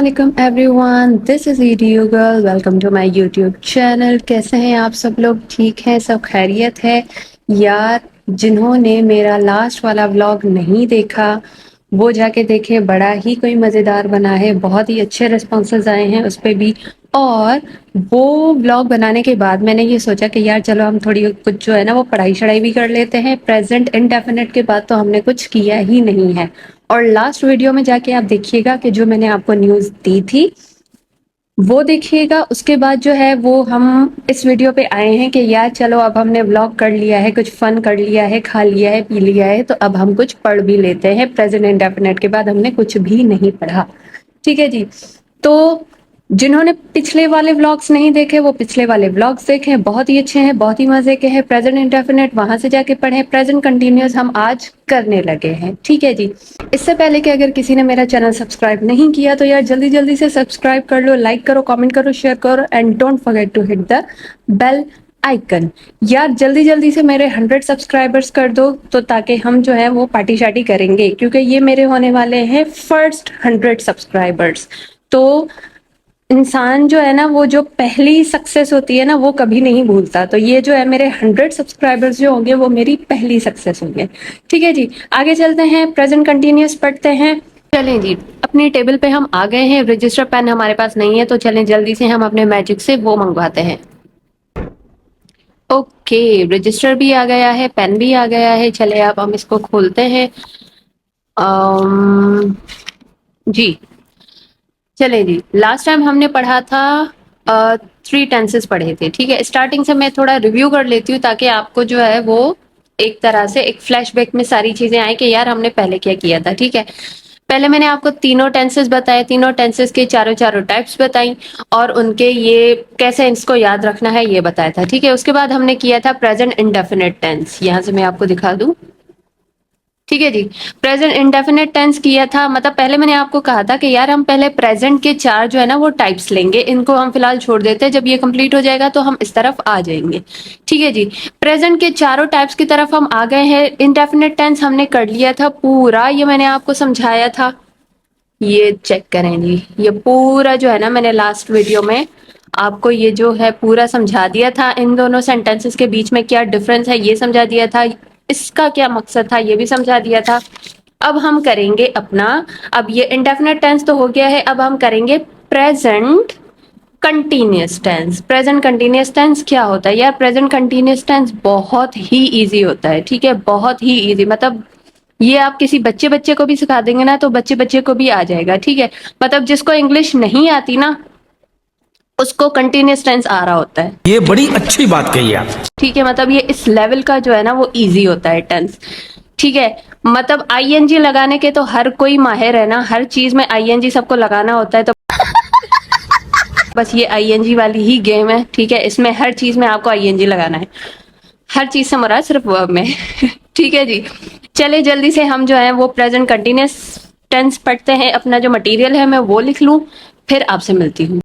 अस्सलाम everyone, this is EDU girl. Welcome to my YouTube channel. कैसे हैं आप सब लोग? ठीक हैं? सब खैरियत है? यार, जिन्होंने मेरा लास्ट वाला व्लॉग नहीं देखा वो जाके देखे, बड़ा ही कोई मज़ेदार बना है। बहुत ही अच्छे रिस्पॉन्सेज आए हैं उस पे भी। और वो व्लॉग बनाने के बाद मैंने ये सोचा कि यार चलो हम थोड़ी कुछ जो है ना वो पढ़ाई शढ़ाई भी कर लेते हैं। प्रेजेंट इंडेफिनिट के बाद तो हमने कुछ किया ही नहीं है। और लास्ट वीडियो में जाके आप देखिएगा कि जो मैंने आपको न्यूज़ दी थी वो देखिएगा। उसके बाद जो है वो हम इस वीडियो पे आए हैं कि यार चलो अब हमने व्लॉग कर लिया है, कुछ फन कर लिया है, खा लिया है, पी लिया है, तो अब हम कुछ पढ़ भी लेते हैं। प्रेजेंट इंडेफिनिट के बाद हमने कुछ भी नहीं पढ़ा। ठीक है जी। तो जिन्होंने पिछले वाले व्लॉग्स नहीं देखे वो पिछले वाले व्लॉग्स देखें, बहुत ही अच्छे हैं, बहुत ही मजे के हैं। प्रेजेंट इंडेफिनिट वहां से जाके पढ़ें। प्रेजेंट कंटिन्यूअस हम आज करने लगे हैं। ठीक है जी। इससे पहले कि अगर किसी ने मेरा चैनल सब्सक्राइब नहीं किया तो यार जल्दी जल्दी से सब्सक्राइब कर लो, लाइक करो, कमेंट करो, शेयर करो and don't forget to hit the bell icon. यार जल्दी जल्दी से मेरे 100 सब्सक्राइबर्स कर दो तो ताकि हम जो है वो पार्टी शार्टी करेंगे, क्योंकि ये मेरे होने वाले हैं फर्स्ट 100 सब्सक्राइबर्स। तो इंसान जो है ना वो जो पहली सक्सेस होती है ना वो कभी नहीं भूलता। तो ये जो है मेरे 100 सब्सक्राइबर्स जो होंगे वो मेरी पहली सक्सेस होंगे। ठीक है जी। आगे चलते हैं, प्रेजेंट कंटिन्यूअस पढ़ते हैं। चलें जी, अपनी टेबल पे हम आ गए हैं। रजिस्टर पेन हमारे पास नहीं है तो चलें जल्दी से हम अपने मैजिक से वो मंगवाते हैं। ओके, रजिस्टर भी आ गया है, पेन भी आ गया है। चले अब हम इसको खोलते हैं। जी चले जी, लास्ट टाइम हमने पढ़ा था 3 टेंसेस पढ़े थे। ठीक है, स्टार्टिंग से मैं थोड़ा रिव्यू कर लेती हूँ ताकि आपको जो है वो एक तरह से एक फ्लैशबैक में सारी चीजें आए कि यार हमने पहले क्या किया था। ठीक है, पहले मैंने आपको तीनों टेंसेस बताए, तीनों टेंसेस के चारों चारों टाइप्स बताई और उनके ये कैसे इसको याद रखना है ये बताया था। ठीक है, उसके बाद हमने किया था प्रेजेंट इंडेफिनिट टेंस। यहां से मैं आपको दिखा दूं। ठीक है जी, प्रेजेंट इंडेफिनिट टेंस किया था। मतलब पहले मैंने आपको कहा था कि यार हम पहले प्रेजेंट के 4 जो है ना वो टाइप्स लेंगे, इनको हम फिलहाल छोड़ देते हैं, जब ये कंप्लीट हो जाएगा तो हम इस तरफ आ जाएंगे। ठीक है जी, प्रेजेंट के चारों टाइप्स की तरफ हम आ गए हैं। इंडेफिनिट टेंस हमने कर लिया था पूरा, ये मैंने आपको समझाया था। ये चेक करें जी, ये पूरा जो है ना मैंने लास्ट वीडियो में आपको ये जो है पूरा समझा दिया था। इन दोनों सेंटेंसेस के बीच में क्या डिफरेंस है ये समझा दिया था, इसका क्या मकसद था ये भी समझा दिया था। अब हम करेंगे अपना, अब ये इंडेफिनिट टेंस तो हो गया है, अब हम करेंगे present continuous tense. Present continuous tense क्या होता है यार? प्रेजेंट कंटिन्यूअस टेंस बहुत ही इजी होता है। ठीक है, बहुत ही इजी। मतलब ये आप किसी बच्चे बच्चे को भी सिखा देंगे ना तो बच्चे बच्चे को भी आ जाएगा। ठीक है, मतलब जिसको इंग्लिश नहीं आती ना उसको कंटिन्यूअस टेंस आ रहा होता है। ये बड़ी अच्छी बात कही आप। ठीक है, मतलब ये इस लेवल का जो है ना वो इजी होता है टेंस। ठीक है, मतलब आईएनजी लगाने के तो हर कोई माहिर है ना, हर चीज में आईएनजी सबको लगाना होता है। तो बस ये आईएनजी वाली ही गेम है। ठीक है, इसमें हर चीज में आपको आईएनजी लगाना है, हर चीज से मुराद सिर्फ वर्ब में। ठीक है जी, चले जल्दी से हम जो है वो प्रेजेंट कंटिन्यूअस टेंस पढ़ते हैं। अपना जो मटेरियल है मैं वो लिख लूं, फिर आपसे मिलती हूँ।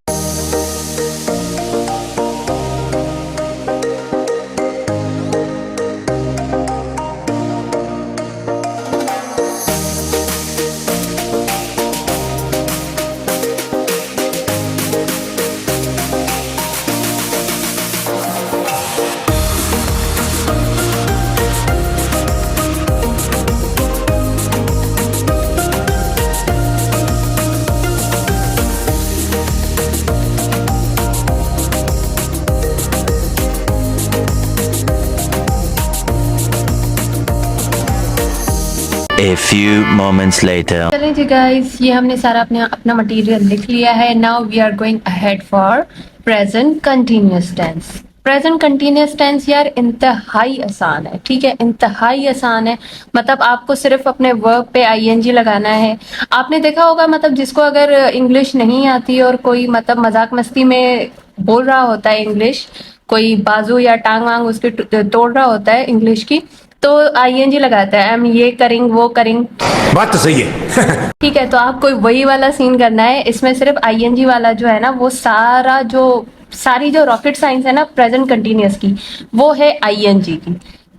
A few moments later. चलें जी गाइस, ये हमने सारा अपना मटेरियल लिख लिया है। Now we are going ahead for present continuous tense. Present continuous tense यार इंतहाई आसान है। ठीक है, इंतहाई आसान है। मतलब आपको सिर्फ अपने वर्ब पे आईएनजी लगाना है। आपने देखा होगा, मतलब जिसको अगर इंग्लिश नहीं आती और कोई मतलब मजाक मस्ती में बोल रहा होता है इंग्लिश, कोई बाजू या टांग वांग उसके तोड़ रहा होता है इंग्लिश की, तो आईएनजी लगाता है, हम ये करेंगे वो करेंगे। बात तो सही है। ठीक है, तो आपको वही वाला सीन करना है। इसमें सिर्फ आईएनजी वाला जो है ना वो सारी जो रॉकेट साइंस है ना प्रेजेंट कंटिन्यूअस की वो है आईएनजी की।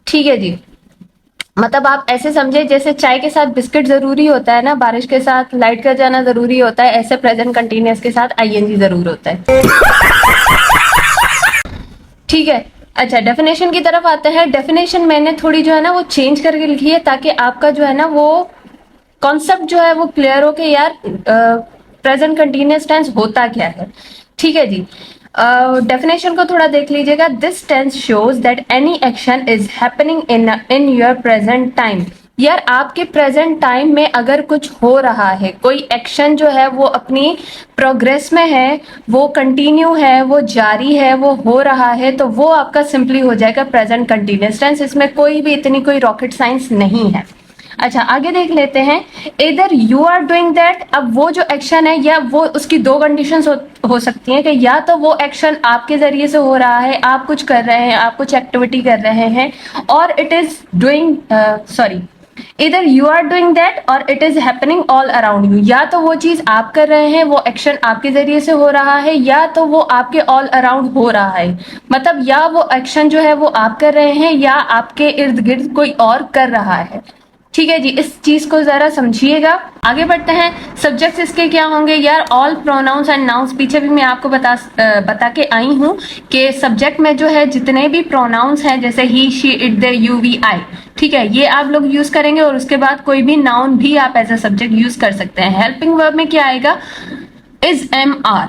ठीक है जी, मतलब आप ऐसे समझे जैसे चाय के साथ बिस्किट जरूरी होता है ना, बारिश के साथ लाइट का जाना जरूरी होता है, ऐसे प्रेजेंट कंटिन्यूअस के साथ आईएनजी जरूर होता है। ठीक है, अच्छा डेफिनेशन की तरफ आते हैं। डेफिनेशन मैंने थोड़ी जो है ना वो चेंज करके लिखी है ताकि आपका जो है ना वो कॉन्सेप्ट जो है वो क्लियर हो कि यार प्रेजेंट कंटिन्यूअस टेंस होता क्या है। ठीक है जी, डेफिनेशन को थोड़ा देख लीजिएगा। This tense shows that any action is happening in your present time. यार आपके प्रेजेंट टाइम में अगर कुछ हो रहा है, कोई एक्शन जो है वो अपनी प्रोग्रेस में है, वो कंटिन्यू है, वो जारी है, वो हो रहा है, तो वो आपका सिंपली हो जाएगा प्रेजेंट कंटिन्यूअस टेंस। इसमें कोई भी इतनी कोई रॉकेट साइंस नहीं है। अच्छा आगे देख लेते हैं। इधर यू आर डूइंग दैट, अब वो जो एक्शन है या वो उसकी दो कंडीशंस हो सकती हैं कि या तो वो एक्शन आपके जरिए से हो रहा है, आप कुछ कर रहे हैं, आप कुछ एक्टिविटी कर रहे हैं, और इट इज डूइंग इधर यू आर डूइंग दैट और it is happening all around you. या तो वो चीज आप कर रहे हैं, वो एक्शन आपके जरिए से हो रहा है, या तो वो आपके ऑल अराउंड हो रहा है। मतलब या वो एक्शन जो है वो आप कर रहे हैं या आपके इर्द गिर्द कोई और कर रहा है। ठीक है जी, इस चीज को जरा समझिएगा। आगे बढ़ते हैं। सब्जेक्ट्स इसके क्या होंगे यार? All pronouns and nouns. पीछे भी मैं आपको बता के आई हूं कि सब्जेक्ट में जो है जितने भी प्रोनाउंस हैं, जैसे he, she, it, they, you, we, I, ठीक है, ये आप लोग यूज करेंगे। और उसके बाद कोई भी नाउन भी आप एज अ सब्जेक्ट यूज कर सकते हैं। हेल्पिंग वर्ब में क्या आएगा? Is, am, are.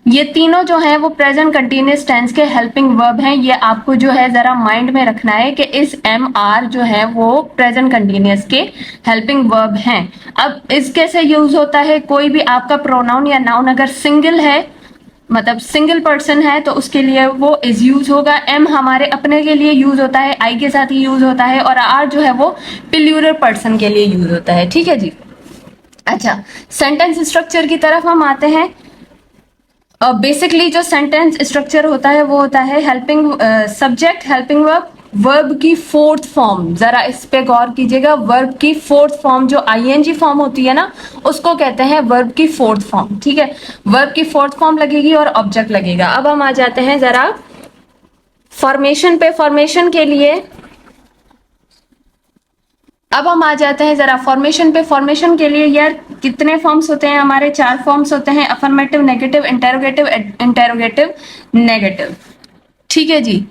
ये तीनों जो है वो प्रेजेंट कंटिन्यूअस टेंस के हेल्पिंग वर्ब हैं। ये आपको जो है जरा माइंड में रखना है कि इस एम, आर जो है वो प्रेजेंट कंटिन्यूअस के हेल्पिंग वर्ब हैं। अब इस कैसे यूज होता है? कोई भी आपका प्रोनाउन या नाउन अगर सिंगल है, मतलब सिंगल पर्सन है, तो उसके लिए वो इज यूज होगा। एम हमारे अपने के लिए यूज होता है, आई के साथ ही यूज होता है, और आर जो है वो प्लूरल पर्सन के लिए यूज होता है। ठीक है जी। अच्छा, सेंटेंस स्ट्रक्चर की तरफ हम आते हैं। बेसिकली जो सेंटेंस स्ट्रक्चर होता है वो होता है helping subject, helping verb, verb की फोर्थ फॉर्म। जरा इस पे गौर कीजिएगा। वर्ब की फोर्थ फॉर्म जो आईएनजी फॉर्म होती है ना, उसको कहते हैं वर्ब की फोर्थ फॉर्म। ठीक है, वर्ब की फोर्थ फॉर्म लगेगी और ऑब्जेक्ट लगेगा। अब हम आ जाते हैं जरा फॉर्मेशन पे। फॉर्मेशन के लिए अब हम आ जाते हैं जरा फॉर्मेशन पे। फॉर्मेशन के लिए यार कितने फॉर्म्स होते हैं हमारे? 4 फॉर्म्स होते हैं, affirmative, negative, interrogative, interrogative, negative. ठीक है जी।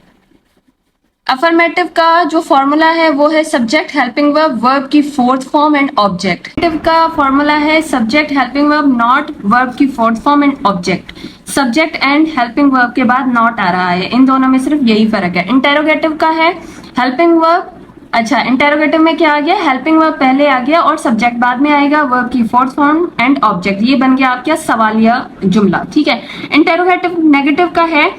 अफर्मेटिव का जो फॉर्मूला है वो है सब्जेक्ट, हेल्पिंग वर्ब, वर्ब की fourth form and object. Negative का फॉर्मूला है subject, helping verb, not, verb की fourth form and object. Subject and helping verb के बाद नॉट आ रहा है, इन दोनों में सिर्फ यही फर्क है। इंटेरोगेटिव का है हेल्पिंग वर्ब, अच्छा इंटेरोगेटिव में क्या आ गया? हेल्पिंग वर्ब पहले आ गया और सब्जेक्ट बाद में आएगा, वर्ब की फोर्थ फॉर्म एंड ऑब्जेक्ट। ये बन गया आपका सवालिया जुमला। ठीक है। इंटेरोगेटिव नेगेटिव का है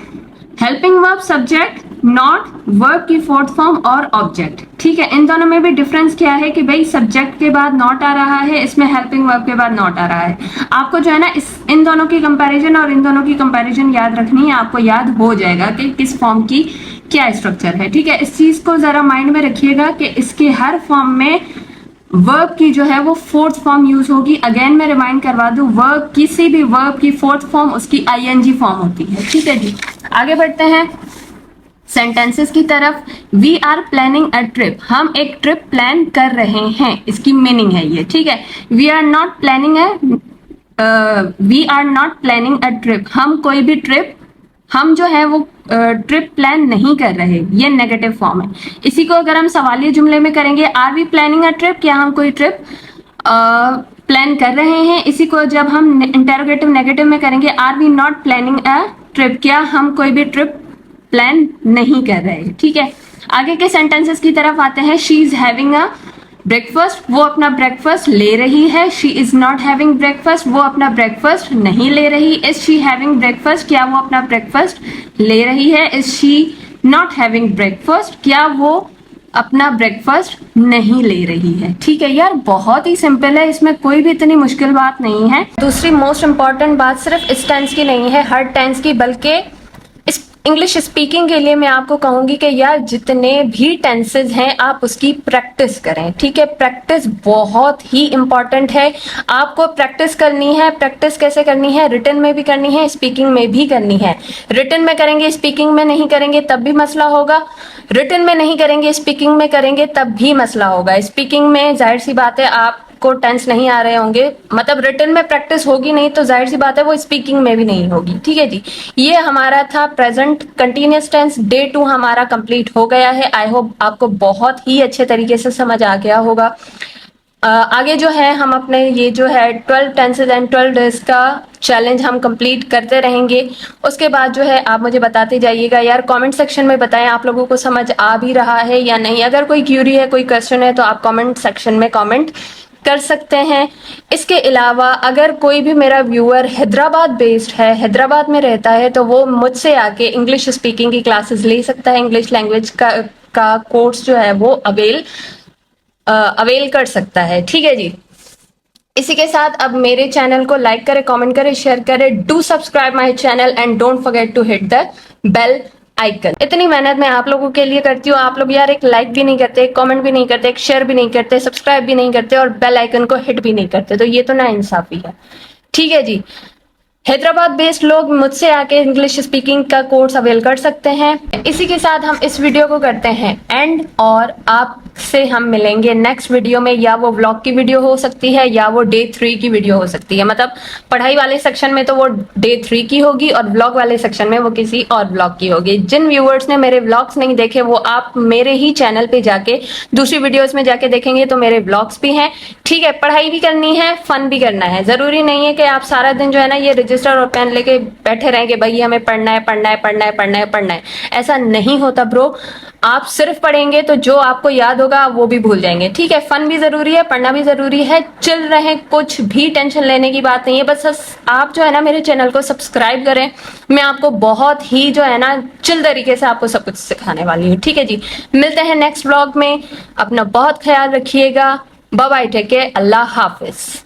helping verb, subject, not, verb की फोर्थ फॉर्म और ऑब्जेक्ट। ठीक है। इन दोनों में भी डिफरेंस क्या है कि भाई सब्जेक्ट के बाद नॉट आ रहा है, इसमें हेल्पिंग वर्ब के बाद नॉट आ रहा है। आपको जो है ना इन दोनों की कंपैरिजन और इन दोनों की कंपैरिजन याद रखनी है। आपको याद हो जाएगा कि किस फॉर्म की क्या स्ट्रक्चर है। ठीक है, इस चीज को जरा माइंड में रखिएगा कि इसके हर फॉर्म में वर्ब की जो है वो फोर्थ फॉर्म यूज होगी। अगेन मैं रिमाइंड करवा दूं, वर्ब, किसी भी वर्ब की फोर्थ फॉर्म उसकी आईएनजी फॉर्म होती है। ठीक है जी। आगे बढ़ते हैं सेंटेंसेस की तरफ। We are planning a trip, हम एक ट्रिप प्लान कर रहे हैं, इसकी मीनिंग है ये। ठीक है। We are not planning a trip, हम कोई भी ट्रिप, हम जो है वो ट्रिप प्लान नहीं कर रहे, ये नेगेटिव फॉर्म है। इसी को अगर हम सवालिया जुमले में करेंगे, are we planning a trip, क्या हम कोई ट्रिप प्लान कर रहे हैं। इसी को जब हम इंटेरोगेटिव नेगेटिव में करेंगे, are we not planning a trip, क्या हम कोई भी ट्रिप प्लान नहीं कर रहे। ठीक है। आगे के सेंटेंसेस की तरफ आते हैं। She is having a breakfast, वो अपना ब्रेकफास्ट ले रही है। She is not having breakfast, वो अपना ब्रेकफास्ट नहीं ले रही। इज शी हैविंग ब्रेकफास्ट, क्या वो अपना ब्रेकफास्ट ले रही है। Is she not having breakfast, क्या वो अपना ब्रेकफास्ट नहीं ले रही है। ठीक है यार, बहुत ही सिंपल है, इसमें कोई भी इतनी मुश्किल बात नहीं है। दूसरी मोस्ट इंपॉर्टेंट बात सिर्फ इस टेंस की नहीं है, हर टेंस की, बल्कि इस इंग्लिश स्पीकिंग के लिए मैं आपको कहूंगी कि यार जितने भी टेंसेस हैं आप उसकी प्रैक्टिस करें, ठीक है। प्रैक्टिस बहुत ही इंपॉर्टेंट है, आपको प्रैक्टिस करनी है। प्रैक्टिस कैसे करनी है? रिटन में भी करनी है, स्पीकिंग में भी करनी है। रिटन में करेंगे, स्पीकिंग में नहीं करेंगे तब भी मसला होगा। रिटन में नहीं करेंगे, स्पीकिंग में करेंगे तब भी मसला होगा। स्पीकिंग में जाहिर सी बात है आपको टेंस नहीं आ रहे होंगे, मतलब रिटन में प्रैक्टिस होगी नहीं तो जाहिर सी बात है वो स्पीकिंग में भी नहीं होगी, ठीक है जी। ये हमारा था प्रेजेंट कंटिन्यूअस टेंस। डे 2 हमारा कंप्लीट हो गया है। आई होप आपको बहुत ही अच्छे तरीके से समझ आ गया होगा। आगे जो है हम अपने ये जो है 12 टेंसेज एंड 12 डेज का चैलेंज हम कंप्लीट करते रहेंगे। उसके बाद जो है आप मुझे बताते जाइएगा यार, कमेंट सेक्शन में बताएं आप लोगों को समझ आ भी रहा है या नहीं। अगर कोई क्यूरी है, कोई क्वेश्चन है तो आप कमेंट सेक्शन में कमेंट कर सकते हैं। इसके अलावा अगर कोई भी मेरा व्यूअर हैदराबाद बेस्ड है, हैदराबाद में रहता है, तो वो मुझसे आके इंग्लिश स्पीकिंग की क्लासेस ले सकता है। इंग्लिश लैंग्वेज का कोर्स जो है वो अवेल कर सकता है, ठीक है जी। इसी के साथ अब मेरे चैनल को लाइक करें, कमेंट करें, शेयर करें। Do subscribe my channel and don't forget to hit the bell icon. इतनी मेहनत मैं आप लोगों के लिए करती हूँ, आप लोग यार एक लाइक भी नहीं करते, एक कमेंट भी नहीं करते, एक शेयर भी नहीं करते, सब्सक्राइब भी नहीं करते और बेल आइकन को हिट भी नहीं करते, तो ये तो ना इंसाफी है, ठीक है जी। हैदराबाद बेस्ड लोग मुझसे आके इंग्लिश स्पीकिंग का कोर्स अवेल कर सकते हैं। इसी के साथ हम इस वीडियो को करते हैं एंड, और आपसे हम मिलेंगे नेक्स्ट वीडियो में। या वो व्लॉग की वीडियो हो सकती है या वो डे 3 की वीडियो हो सकती है। मतलब पढ़ाई वाले सेक्शन में तो वो डे 3 की होगी और व्लॉग वाले सेक्शन में वो किसी और व्लॉग की होगी। जिन व्यूअर्स ने मेरे व्लॉग्स नहीं देखे वो आप मेरे ही चैनल पे जाके दूसरी वीडियोस में जाके देखेंगे तो मेरे व्लॉग्स भी हैं, ठीक है। पढ़ाई भी करनी है, फन भी करना है। जरूरी नहीं है कि आप सारा दिन जो है ना ये रजिस्टर और पेन लेके बैठे रहेंगे, भाई हमें पढ़ना है पढ़ना है पढ़ना है पढ़ना है पढ़ना है। ऐसा नहीं होता ब्रो। आप सिर्फ पढ़ेंगे तो जो आपको याद होगा वो भी भूल जाएंगे, ठीक है। फन भी जरूरी है, पढ़ना भी जरूरी है। चिल रहे, कुछ भी टेंशन लेने की बात नहीं है। बस आप जो है ना मेरे चैनल को सब्सक्राइब करें, मैं आपको बहुत ही जो है ना चिल तरीके से आपको सब कुछ सिखाने वाली हूँ, ठीक है जी। मिलते हैं नेक्स्ट व्लॉग में, अपना बहुत ख्याल रखिएगा। बाय बाय, टेक केयर, अल्लाह हाफिज।